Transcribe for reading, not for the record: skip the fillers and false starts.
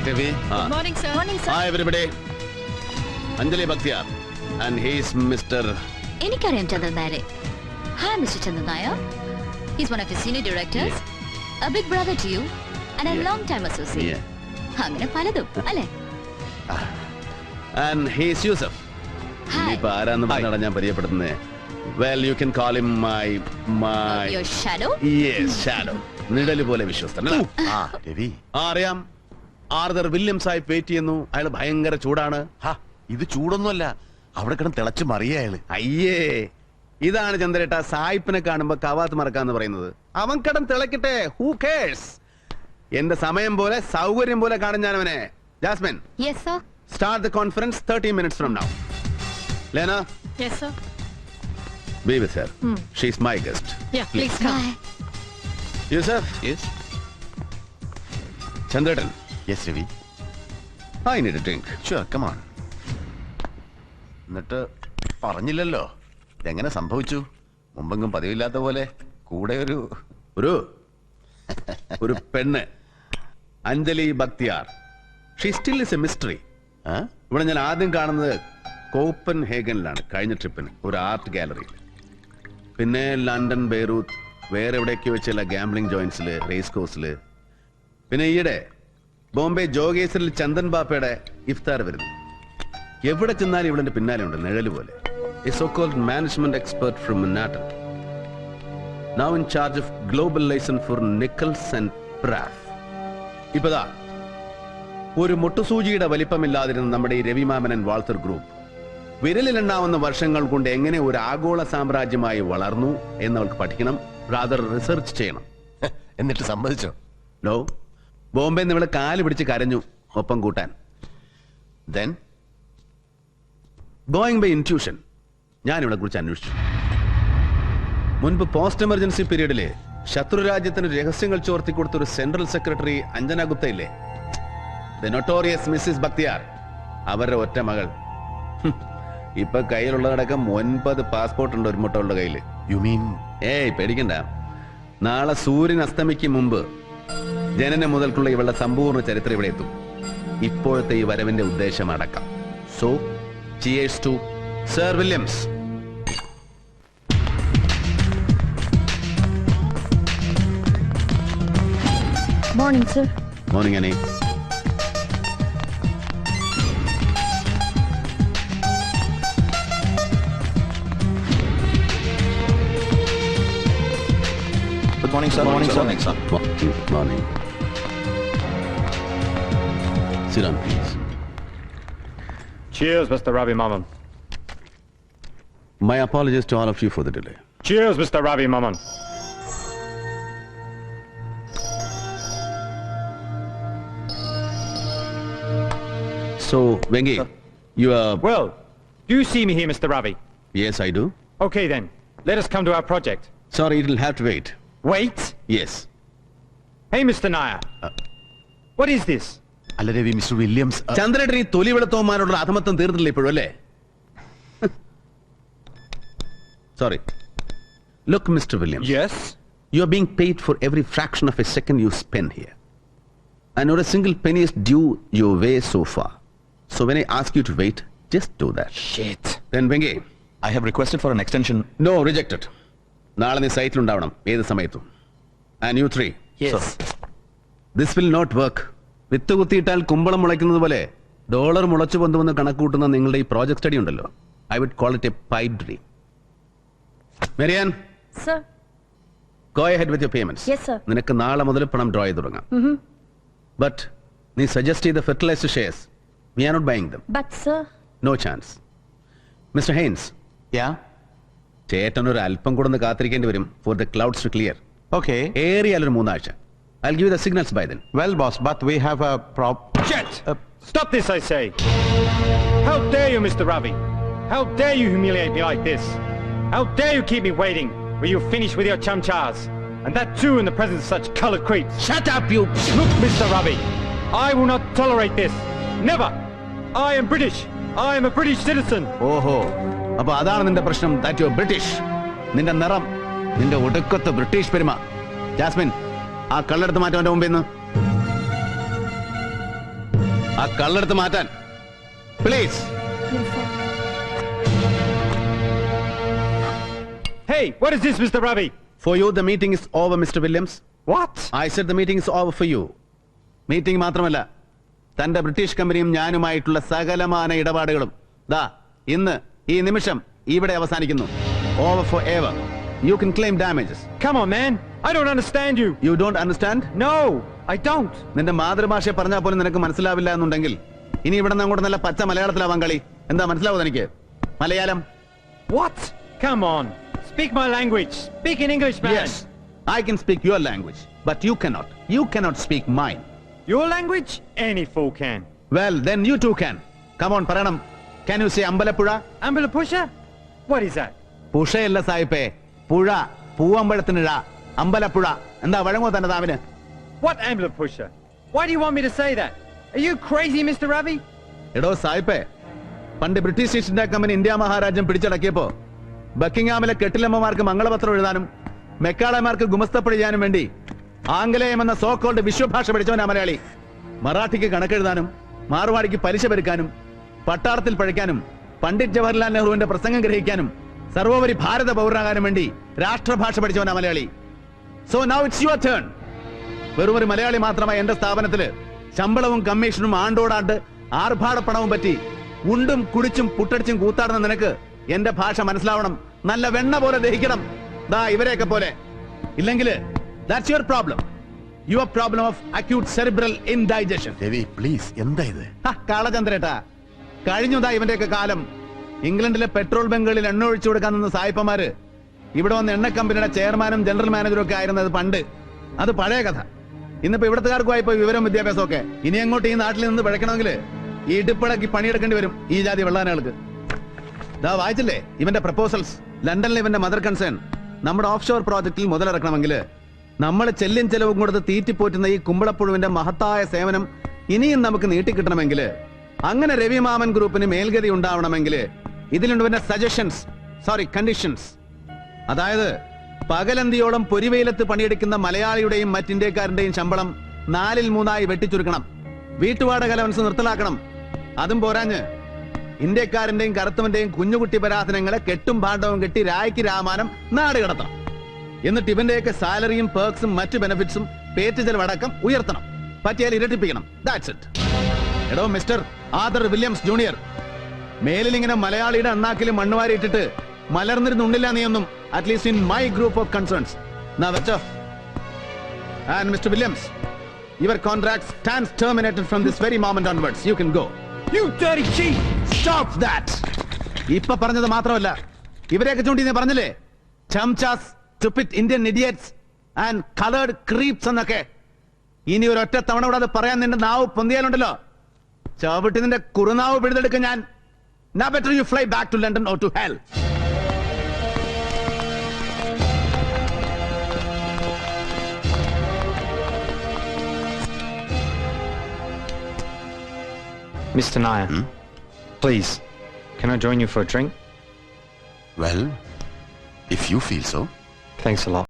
Devi. Good morning, sir. Morning, sir. Hi, everybody. Anjali Bhaktiyar. And he's Mr. എനിക്കറിയാം ചന്ദ്രൻ നായരെ. Hi, Mr. Chandran Nair. He's one of your senior directors, a big brother to you, and a long-time associate. അങ്ങനെ പലതും അല്ലേ? And he's Yusuf. Hi. ഇപ്പൊ ആരാന്ന് പറഞ്ഞാണ് ഞാൻ പരിചയപ്പെടുത്തുന്നത്. Well, you can call him my Your shadow? Yes, shadow. നിഴല് പോലെ വിശ്വസ്തൻ. രവി. അറിയാം. ആർതർ വില്യംസ് ആയി വെയിറ്റ് ചെയ്യുന്നു. അയാൾ ഭയങ്കര ചൂടാണ്. ഇത് ചൂടൊന്നുമല്ല, അവിടെ കിടന്ന് തിളച്ച് മറിയ അയാള്. അയ്യേ, ഇതാണ് ചന്ദ്രേട്ട സായിപ്പിനെ കാണുമ്പോ കവാത്ത് മറക്കാന്ന് പറയുന്നത്. അവൻ കടം തിളക്കട്ടെ, ഹൂ കേഴ്സ്. എന്റെ സമയം പോലെ സൗകര്യം പോലെ കാണും ഞാൻ അവനെ. Jasmine, Yes, sir. start the conference 30 minutes from now. Lena, Yes, sir. be with her. She's my guest. Yeah, please come. Bye. Yusuf. Yes. Chandrettan. Yes, Ravi. I need a drink. Sure, come on. എന്നിട്ട് പറഞ്ഞില്ലല്ലോ, ഇതെങ്ങനെ സംഭവിച്ചു? മുമ്പെങ്കും പതിവില്ലാത്ത പോലെ കൂടെ ഒരു പെണ്ണ്, Anjali Bakhtiyar. She still is A mystery. ഇവിടെ ഞാൻ ആദ്യം കാണുന്നത് കോപ്പൻ ഹേഗനിലാണ്, കഴിഞ്ഞ ട്രിപ്പിന് ഒരു ആർട്ട് ഗാലറിയിൽ. പിന്നെ ലണ്ടൻ, ബെയ്റൂത്ത്, വേറെ എവിടെയൊക്കെയോ ചില ഗാംബ്ലിംഗ് ജോയിന്റ്സില്, റേസ് കോഴ്സില്. പിന്നെ ഈയിടെ ബോംബെ ജോഗേശ്വരിൽ ചന്ദൻ ബാപ്പയുടെ ഇഫ്താർ വരുന്നു. എവിടെ ചെന്നാലും ഇവളെന്റെ പിന്നാലെ ഉണ്ട്, നിഴല് പോലെ. A so-called management expert from Manhattan, now in charge of global license for Nichols and Pratt. ഇപ്പതാ ഒരു മുട്ടുസൂചിയുടെ വലിപ്പമില്ലാതിരുന്ന നമ്മുടെ ഈ രവിമാമൻ ആൻഡ് വാൾട്ടർ ഗ്രൂപ്പ് വിരലിലെണ്ണാവുന്ന വർഷങ്ങൾ കൊണ്ട് എങ്ങനെ ഒരു ആഗോള സാമ്രാജ്യമായി വളർന്നു എന്നവൾക്ക് പഠിക്കണം, റാദർ റിസർച്ച് ചെയ്യണം. എന്നിട്ട് സമ്മതിച്ചോ? ലോ, ബോംബെ നിന്ന് ഇവള് കാല് പിടിച്ച് കരഞ്ഞു ഒപ്പം കൂട്ടാൻ. Then ഗോയിങ് ബൈ ഇൻറ്റ്യൂഷൻ ഞാൻ ഇവളെ കുറിച്ച് അന്വേഷിച്ചു. മുൻപ് പോസ്റ്റ് എമർജൻസി പീരീഡില് ശത്രുരാജ്യത്തിന് രഹസ്യങ്ങൾ ചോർത്തി കൊടുത്ത ഒരു സെൻട്രൽ സെക്രട്ടറി അഞ്ജന ഗുപ്ത ഇല്ലേ, ദ നൊട്ടോറിയസ് മിസ്സിസ് ബക്തിയാർ, അവരുടെ ഒറ്റ മകൾ. ഇപ്പൊ കയ്യിലുള്ളതടക്കം 9 പാസ്പോർട്ട് ഉണ്ട് ഒരു മുട്ടകളുടെ കയ്യില്. You mean? ഏയ് പേടിക്കണ്ട, നാളെ സൂര്യൻ അസ്തമിക്കും മുമ്പ് ജനനം മുതൽക്കുള്ള ഇവളുടെ സമ്പൂർണ്ണ ചരിത്രം ഇവിടെ എത്തും. ഇപ്പോഴത്തെ ഈ വരവിന്റെ ഉദ്ദേശം അടക്കം. So cheers to Sir Williams. Morning, sir. Morning, Annie. Good morning, sir. Morning, sir. Morning. Sit down, please. Cheers, Mr. Ravi Maman. My apologies to all of you for the delay. Cheers, Mr. Ravi Maman. So, Vengi, you are... Well, do you see me here, Mr. Ravi? Yes, I do. Okay, then. Let us come to our project. Sorry, it'll have to wait. Wait? Yes. Hey, Mr. Nair. What is this? അല്ല Ravi, mister Williams. ചന്ദ്രേട്ടൻ ഈ തൊലി വെളുത്തവന്മാരോടുള്ള അധമത്വം തീർന്നില്ല ഇപ്പോഴും അല്ലേ? Sorry. Look, Mr. Williams. Yes? You are being paid for every fraction of a second you spend here. And not a single penny is due your way so far. So when I ask you to wait, just do that. Shit. Then Vengi. I have requested for an extension. No, rejected. നാളെ നീ സൈറ്റിലുണ്ടാവണം ഏത് സമയത്തും. And you three. Yes. Sir. This will not work. വിത്ത് കുത്തിയിട്ടാൽ കുമ്പളം മുളയ്ക്കുന്നത് പോലെ dollar മുളച്ചു പൊന്തുവെന്ന് കണക്കൂട്ടുന്ന നിങ്ങളുടെ ഈ project study ഉണ്ടല്ലോ, I would call it a pipe dream. മെരിയാൻ, Sir. go ahead with your payments. Yes, sir. നിനക്ക് നാളെ മുതൽ പണം ഡ്രോ ചെയ്ത് തുടങ്ങാം. ബട്ട് നീ സജസ്റ്റ് ചെയ്ത fertilizer shares we are not buying them. But, sir. No chance. Mister Haynes, ചേട്ടൻ ഒരു അല്പം കൂടെ ഒന്ന് കാത്തിരിക്കേണ്ടി വരും for the clouds to clear. Okay. ഏറിയാൽ ഒരു 3 ആഴ്ച. I'll give you the signals by then. Well, boss, but we have a Shit! Stop this, I say! How dare you, Mr. Ravi? How dare you humiliate me like this? How dare you keep me waiting? Will you finish with your chumchas? And that too in the presence of such colored creeps. Shut up, you... Look, Mr. Ravi, I will not tolerate this. Never! I am British. I am a British citizen. ഓഹോ, അപ്പൊ അതാണ് നിന്റെ പ്രശ്നം, that you're British. നിന്റെ നിറം, നിന്റെ ഒടുക്കത്തെ British പെരുമ. ജാസ്മിൻ, ആ കള്ളെടുത്ത് മാറ്റം അവന്റെ മുമ്പിൽ നിന്ന്. ആ കള്ളെടുത്ത് മാറ്റാൻ please. Hey, what is this, Mr. Ravi? For you, the meeting is over, Mr. Williams. What? I said the meeting is over for you. Meeting മാത്രമല്ല, തന്റെ ബ്രിട്ടീഷ് കമ്പനിയും ഞാനുമായിട്ടുള്ള സകലമാന ഇടപാടുകളും ദാ ഇന്ന് ഈ നിമിഷം ഇവിടെ അവസാനിക്കുന്നു. Over forever. You can claim damages. Come on, man. I don't understand you. You don't understand? No, I don't. നിന്റെ മാതൃഭാഷ പറഞ്ഞാൽ പോലും നിനക്ക് മനസ്സിലാവില്ല എന്നുണ്ടെങ്കിൽ ഇനി ഇവിടെ നിന്ന് അങ്ങോട്ട് നല്ല പച്ച മലയാളത്തിലാവാൻ കളി. എന്താ മനസ്സിലാവും എനിക്ക്? Malayalam. What? Come on. Speak my language. Speak in English, man. Yes, I can speak your language, but you cannot. You cannot speak mine. Your language? Any fool can. Well, then you too can. Come on, പറയണം. Can you say Ambalappuzha? Ambulapusha? What is that? പുഴയല്ല സായിപ്പേ, പുഴ. പൂവമ്പഴത്തിന് ഴ. അമ്പലപ്പുഴ. എന്താ വഴങ്ങോ തന്നെ താവിന്? What ambulapusha? Why do you want me to say that? Are you crazy, Mr. Ravi? എടോ സായിപ്പേ, പണ്ട് British East India company India മഹാരാജ്യം പിടിച്ചടക്കിയപ്പോ ബക്കിംഗ്ഹാമിലെ കെട്ടിലമ്മമാർക്ക് മംഗളപത്രം എഴുതാനും മെക്കാളമാർക്ക് ഗുമസ്തപ്പണി ചെയ്യാനും വേണ്ടി ആംഗലേയം എന്ന സോ കോൾഡ് വിശ്വഭാഷ പഠിച്ചവനാ മലയാളി. മറാഠിക്ക് കണക്കെഴുതാനും മാർവാടിക്ക് പലിശ പെരുക്കാനും പട്ടാളത്തിൽ പഴിക്കാനും പണ്ഡിറ്റ് ജവഹർലാൽ നെഹ്റുവിന്റെ പ്രസംഗം ഗ്രഹിക്കാനും സർവോപരി ഭാരത പൗരനാകാനും വേണ്ടി രാഷ്ട്രഭാഷ പഠിച്ചവനാ Malayali. So now it's your turn. വെറും ഒരു മലയാളി മാത്രമായി എന്റെ സ്ഥാപനത്തില് ശമ്പളവും കമ്മീഷനും ആണ്ടോടാണ്ട് ആർഭാടപ്പണവും പറ്റി ഉണ്ടും കുടിച്ചും പുട്ടടിച്ചും കൂത്താടുന്ന നിനക്ക് എന്റെ ഭാഷ മനസ്സിലാവണം. നല്ല വെണ്ണ പോലെ ദഹിക്കണം. ദാ ഇവരെയൊക്കെ പോലെ. ഇല്ലെങ്കിൽ that's your problem. Your problem of acute cerebral indigestion. Ravi please, എന്താ ഇത്? കാളചന്ദ്രേട്ടാ, കഴിഞ്ഞതാ ഇവന്റെയൊക്കെ കാലം. ഇംഗ്ലണ്ടിലെ പെട്രോൾ ബങ്കുകളിൽ എണ്ണ ഒഴിച്ചു കൊടുക്കാൻ നിന്ന സായിപ്പന്മാര് ഇവിടെ വന്ന് എണ്ണ കമ്പനിയുടെ ചെയർമാനും ജനറൽ മാനേജറും ഒക്കെ ആയിരുന്നത് പണ്ട്. അത് പഴയ കഥ. ഇന്നിപ്പോ ഇവിടത്തുകാർക്കുമായിപ്പോ വിവരവും വിദ്യാഭ്യാസം ഒക്കെ. ഇനി അങ്ങോട്ട് ഈ നാട്ടിൽ നിന്ന് പിഴക്കണമെങ്കിൽ ഈ ഇടിപ്പടക്കി പണിയെടുക്കേണ്ടി വരും ഈ ജാതി വെള്ളാനകൾക്ക്. ദാ വായിച്ചില്ലേ ഇവന്റെ പ്രപ്പോസൽസ്? ലണ്ടനിൽ ഇവന്റെ മദർ കൺസേൺ നമ്മുടെ ഓഫ് ഷോർ പ്രോജക്റ്റിൽ മുതലിറക്കണമെങ്കിൽ നമ്മൾ ചെല്ലും ചെലവും കൊടുത്ത് തീറ്റിപ്പോറ്റുന്ന ഈ കുമ്പളപ്പുഴുവിന്റെ മഹത്തായ സേവനം ഇനിയും നമുക്ക് നീട്ടിക്കിട്ടണമെങ്കിൽ, അങ്ങനെ രവി മാമൻ ഗ്രൂപ്പിന് മേൽഗതി ഉണ്ടാവണമെങ്കിൽ ഇതിലുണ്ട് പിന്നെ കണ്ടീഷൻസ്. അതായത് പകലന്തിയോളം പൊരിവെയിലത്ത് പണിയെടുക്കുന്ന മലയാളിയുടെയും മറ്റിന്ത്യക്കാരന്റെയും ശമ്പളം 3/4 വെട്ടിച്ചുരുക്കണം. വീട്ടുവാടക അലവൻസ് നിർത്തലാക്കണം. അതും പോരാഞ്ഞ് ഇന്ത്യക്കാരന്റെയും കറുത്തവന്റെയും കുഞ്ഞുകുട്ടി പരാധനങ്ങളെ കെട്ടും ഭാണ്ഡവും കെട്ടി രായ്ക്ക് രാമാനം നാട് കടത്തണം. എന്നിട്ട് ഇവന്റെയൊക്കെ സാലറിയും പേർക്സും മറ്റു ബെനിഫിറ്റ്സും പേറ്റ് ചെലവടക്കം ഉയർത്തണം. പറ്റിയാൽ ഇരട്ടിപ്പിക്കണം. That's it. എടോ മിസ്റ്റർ ആദർ വില്യംസ് ജൂനിയർ, മേലിൽ ഇങ്ങനെ മലയാളിയുടെ അണ്ണാക്കിലും മണ്ണുവാരി ഇട്ടിട്ട് മലർന്നിരുന്നുണ്ടില്ല നീയൊന്നും. At least in my group of concerns. നാ വെച്ചോ. And mister Williams, your contract stands terminated from this very moment onwards. You can go. You dirty cheat! Stop that! ഇപ്പൊ പറഞ്ഞത് മാത്രമല്ല, ഇവരെയൊക്കെ ചൂണ്ടി നീ പറഞ്ഞില്ലേ, ചംചാസ്, stupid Indian idiots and colored creeps എന്നൊക്കെ. ഇനി ഒരൊറ്റ തവണ കൂടെ അത് പറയാൻ നിന്റെ നാവ് പൊന്തിയാലുണ്ടല്ലോ, ചവിട്ടി നിന്റെ കുറുനാവ് പിഴുതെടുക്കും ഞാൻ. Now better you fly back to London or to hell. Mr. Nair, please, can I join you for a drink? Well, if you feel so. Thanks a lot.